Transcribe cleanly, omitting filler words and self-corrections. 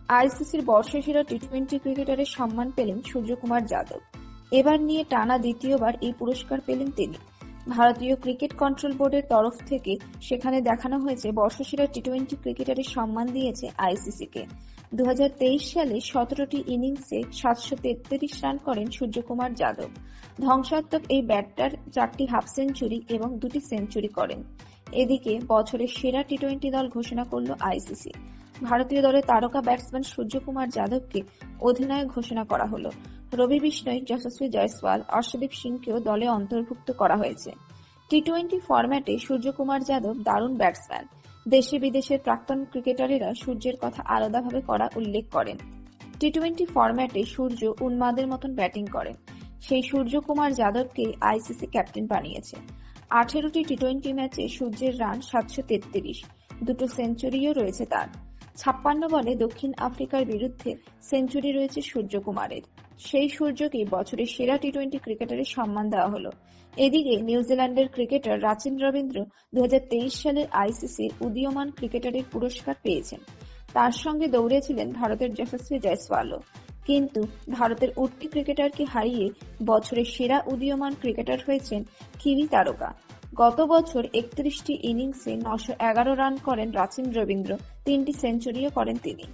আইসিসির বর্ষসেরা টি-20 ক্রিকেটারের সম্মান পেলেন সূর্যকুমার যাদব। এবার নিয়ে টানা দ্বিতীয়বার এই পুরস্কার পেলেন তিনি। ভারতীয় ক্রিকেট কন্ট্রোল বোর্ডের তরফ থেকে সেখানে দেখানো হয়েছে বর্ষসেরা টি-20 ক্রিকেটারের সম্মান দিয়েছে আইসিসিকে। 2023 সালে 17টি ইনিংসে 733 রান করেন সূর্যকুমার যাদব। ধ্বংসাত্মক এই ব্যাটটার 4টি হাফ সেঞ্চুরি এবং 2টি সেঞ্চুরি করেন। এদিকে বছরের সেরা টি-20 দল ঘোষণা করল আইসিসি। ভারতীয় দলের তারকা ব্যাটসম্যান সূর্যকুমার যাদবকে অধিনায়ক ঘোষণা করা হলো। রবি বিষ্ণই, যশস্বী জয়সওয়াল, অর্শদীপ সিংকেও দলে অন্তর্ভুক্ত করা হয়েছে। টি-20 ফরম্যাটে সূর্যকুমার যাদব দারুণ ব্যাটসম্যান। দেশে বিদেশের প্রাক্তন ক্রিকেটারেরা সূর্যের কথা আলাদাভাবে করা উল্লেখ করেন। টি-20 ফরম্যাটে সূর্য উন্মাদের মতন ব্যাটিং করেন। সেই সূর্যকুমার যাদবকে আইসিসি ক্যাপ্টেন বানিয়েছে। 18টি টি-20 ম্যাচে সূর্যের রান 733, 2টো সেঞ্চুরিও রয়েছে তার। 56 বলে দক্ষিণ আফ্রিকার বিরুদ্ধে সেঞ্চুরি রয়েছে সূর্যকুমারের। সেই সূর্যকেই বছরের সেরা টি-20 ক্রিকেটারের সম্মান দেওয়া হলো। এদিকে নিউজিল্যান্ডের ক্রিকেটার রাচিন রবীন্দ্র 2023 সালের আইসিসির উদীয়মান ক্রিকেটারের পুরস্কার পেয়েছেন। তার সঙ্গে দৌড়েছিলেন ভারতের যশস্বী জয়সওয়ালও। কিন্তু ভারতের উঠতি ক্রিকেটারকে হারিয়ে বছরের সেরা উদীয়মান ক্রিকেটার হয়েছেন কিউই তারকা। গত বছর 31টি ইনিংসে 911 রান করেন রাচিন রবীন্দ্র, 3টি সেঞ্চুরিও করেন তিনি।